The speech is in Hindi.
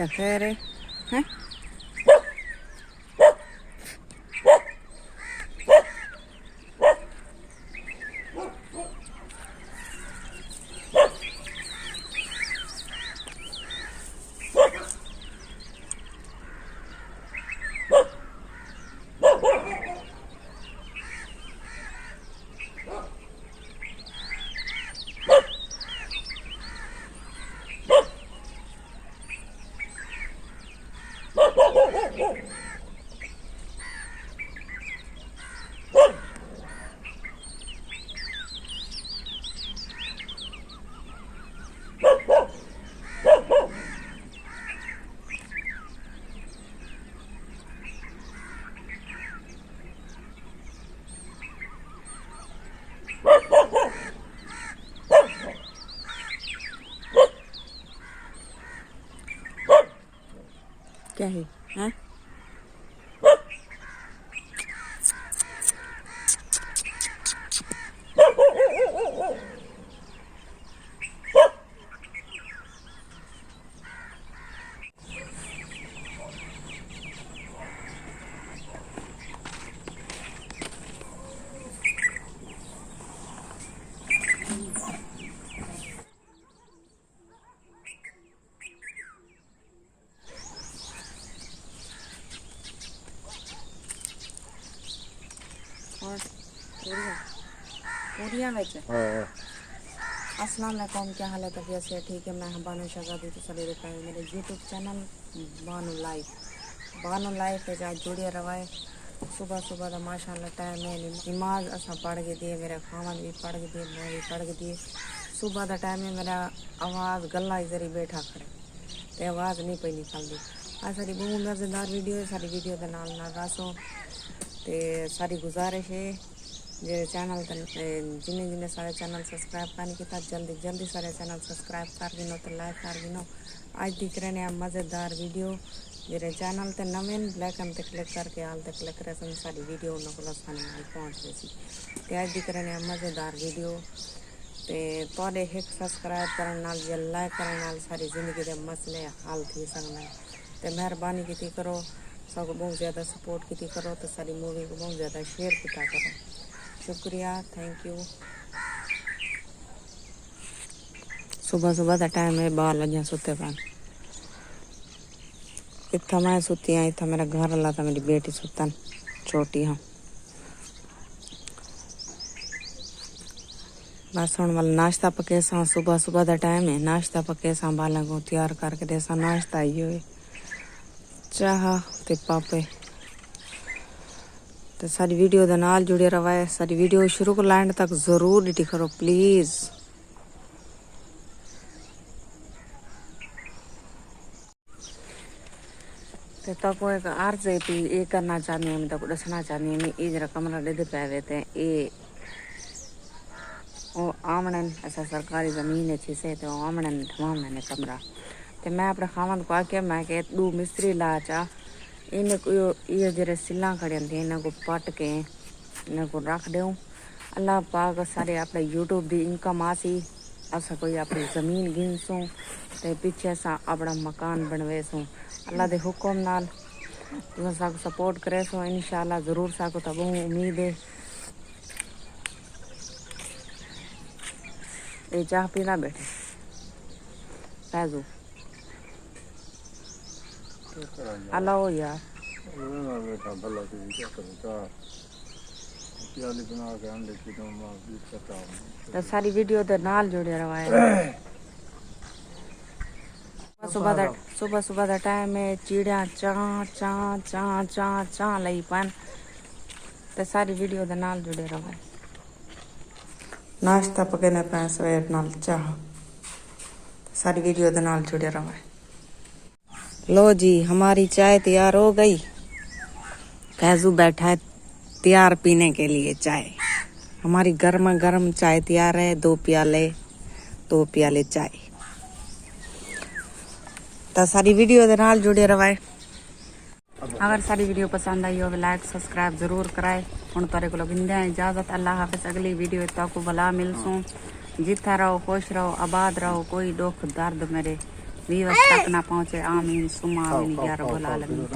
क्या खैर है हैं? क्या है हैं? और पूरियाँ बेचे। अस्सलाम वालेकुम, क्या हाल है? तबीयत से ठीक है? मैं बानो शहजादी तो सभी देखा है मेरे यूट्यूब चैनल बानो लाइफ है जहाँ जुड़े रवाए। सुबह सुबह का माशाल्लाह टाइम है नमाज असा पढ़ के दिए, मेरे खामन भी पढ़ के दिए, मैं भी पढ़ के दिए। सुबह का टाइम है, मेरा आवाज़ गला इधर ही बैठा खड़े तो आवाज़ नहीं पई निकलती। आ सारी बहुत मज़ेदार वीडियो है, सारी वीडियो के नाल रासो ते सारी गुजारिश है जे चैनल जिन्हें जिन्हें सारे चैनल सब्सक्राइब करने की था जल्दी जल्दी सारे चैनल सब्सक्राइब कर गिनो तो लाइक कर गिनो। आज दिख रहे हैं मज़ेदार वीडियो मेरे चैनल ते नवें ब्लैकन ते क्लिक करके आल ते क्लिक करे सन सारी वीडियो उन्होंने को सानी आई पहुँच गई ते आज दिख रहे हैं मज़ेदार वीडियो ते तोड़े एक सब्सक्राइब करने नाल या लाइक करने नाल सारी ज़िंदगी के मसले हल थी सकने ते मेहरबानी की करो सबको बहुत ज़्यादा सपोर्ट की करो तो सारी मूवी को बहुत ज़्यादा शेयर किया करो। शुक्रिया, थैंक यू। सुबह सुबह का टाइम है, बाहर लगे सुते पान इतना मैं सुती हाँ, इतना मेरा घर वाला था, मेरी बेटी सुतन छोटी हाँ। बस हम वाला नाश्ता पके सा, सुबह सुबह का टाइम है, नाश्ता पके सा बालों को तैयार करके दे सा। नाश्ता यो है चाह ते पापे तो सारी वीडियो के नाल जुड़े रहा है। सारी वीडियो शुरू को लाइन तक जरूर डिटी करो प्लीज। तो को एक अर्ज है कि ये करना चाहनी हूँ, तो दसना चाहनी हूँ मैं जरा कमरा दे पे हुए थे ये वो आमने ऐसा सरकारी जमीन है से तो आमने ढवामने ने कमरा तो मैं अपने खामन को आके मैं के दो मिस्त्री ला चा इन्हें को ये जरे सिला खड़े थे इन्हें को पट के इन्हें को रख दूँ। अल्लाह पाक सारे अपने यूट्यूब दी इनकम आसी असा कोई अपनी ज़मीन गिनसूँ तो पीछे सा अपना मकान बनवे सूँ। अल्लाह दे हुक्म नाल तुम साको सपोर्ट करे सो इंशाल्लाह ज़रूर साको तब उम्मीद है। ये चाह पीना बैठे पैजू अल्लाह यार तो सारी वीडियो दे नाल जुड़े रहा है। सुबह सुबह का टाइम है, चिड़िया चां चां चां चां चां लई पान तो सारी वीडियो दे नाल जुड़े रहा है। नाश्ता पकने पे सवेर नाल चाह सारी वीडियो दे नाल जुड़े रहा है। लो जी हमारी चाय तैयार हो गई। फैजू बैठा है तैयार पीने के लिए चाय। हमारी गर्मा गर्म चाय तैयार है, 2 प्याले चाय। तो सारी वीडियो दे नाल जुड़े रवाए। अगर सारी वीडियो पसंद आई हो लाइक सब्सक्राइब जरूर कराए। हुण तारे को गिंदे इजाजत, अल्लाह हाफिज। अगली वीडियो तक भला मिलसूं। जिथे रहो खुश रहो आबाद रहो, कोई दुख दर्द मेरे व्यवस्था अपना पहुँचे। आमीन सुमा आमीन या रब्बल आलमीन।